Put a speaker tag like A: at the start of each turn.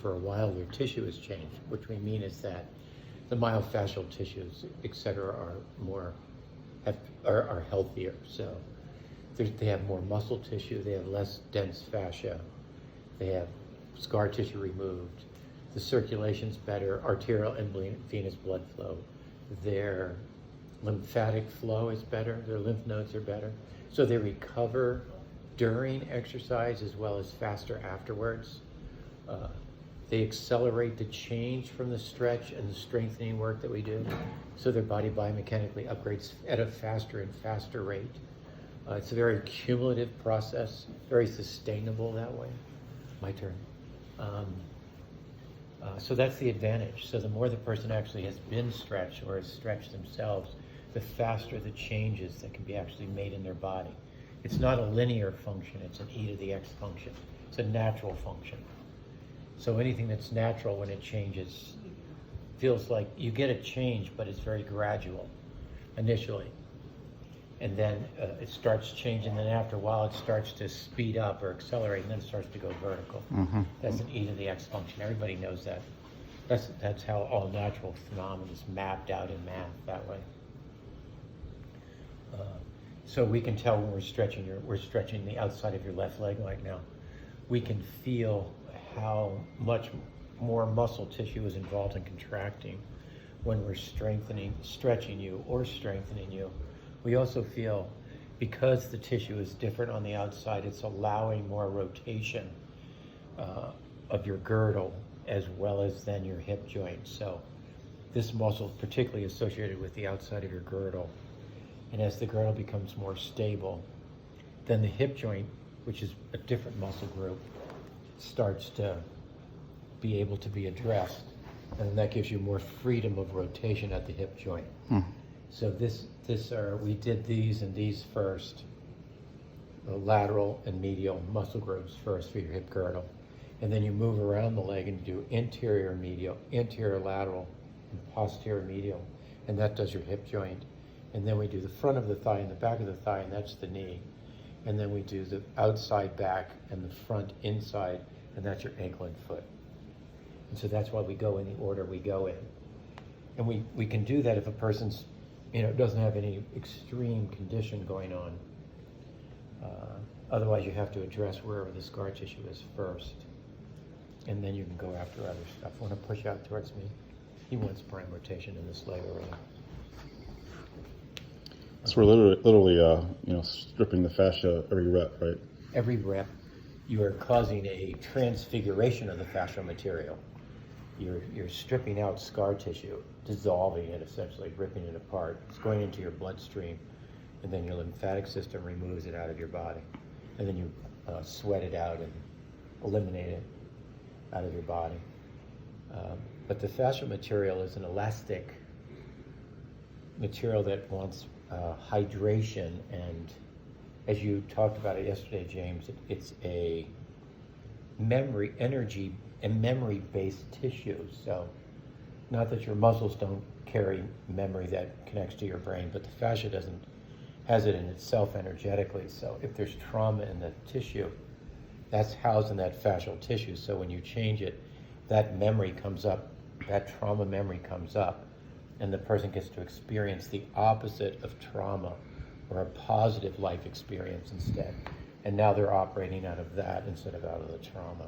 A: For a while, their tissue has changed, which we mean is that the myofascial tissues, et cetera, are healthier. So they have more muscle tissue, they have less dense fascia, they have scar tissue removed, the circulation's better, arterial and venous blood flow, their lymphatic flow is better, their lymph nodes are better. So they recover during exercise as well as faster afterwards. They accelerate the change from the stretch and the strengthening work that we do. So their body biomechanically upgrades at a faster and faster rate. It's a very cumulative process, very sustainable that way. My turn. So that's the advantage. So the more the person actually has been stretched or has stretched themselves, the faster the changes that can be actually made in their body. It's not a linear function, it's an e to the x function. It's a natural function. So anything that's natural when it changes feels like you get a change, but it's very gradual initially. And then it starts changing, then after a while it starts to speed up or accelerate, and then it starts to go vertical. Mm-hmm. That's an e to the x function. Everybody knows that. That's how all natural phenomena is mapped out in math that way. So we can tell when we're stretching the outside of your left leg like now. We can feel how much more muscle tissue is involved in contracting when we're stretching you or strengthening you. We also feel, because the tissue is different on the outside, it's allowing more rotation of your girdle as well as then your hip joint. So this muscle is particularly associated with the outside of your girdle. And as the girdle becomes more stable, then the hip joint, which is a different muscle group, starts to be able to be addressed. And that gives you more freedom of rotation at the hip joint. So we did these and these first, the lateral and medial muscle groups first for your hip girdle. And then you move around the leg and do interior medial, interior lateral, and posterior medial. And that does your hip joint. And then we do the front of the thigh and the back of the thigh, and that's the knee. And then we do the outside back and the front inside, and that's your ankle and foot. And so that's why we go in the order we go in. And we can do that if a person's, doesn't have any extreme condition going on. Otherwise, you have to address wherever the scar tissue is first. And then you can go after other stuff. Want to push out towards me? He wants prime rotation in this leg already.
B: So we're literally stripping the fascia every rep, right?
A: Every rep, you are causing a transfiguration of the fascial material. You're stripping out scar tissue, dissolving it essentially, ripping it apart. It's going into your bloodstream, and then your lymphatic system removes it out of your body. And then you sweat it out and eliminate it out of your body. But the fascial material is an elastic material that wants hydration, and as you talked about it yesterday, James, it's a memory-based tissue. So not that your muscles don't carry memory that connects to your brain, but the fascia has it in itself energetically. So if there's trauma in the tissue, that's housed in that fascial tissue. So when you change it, that memory comes up, that trauma memory comes up, and the person gets to experience the opposite of trauma, or a positive life experience instead. And now they're operating out of that instead of out of the trauma.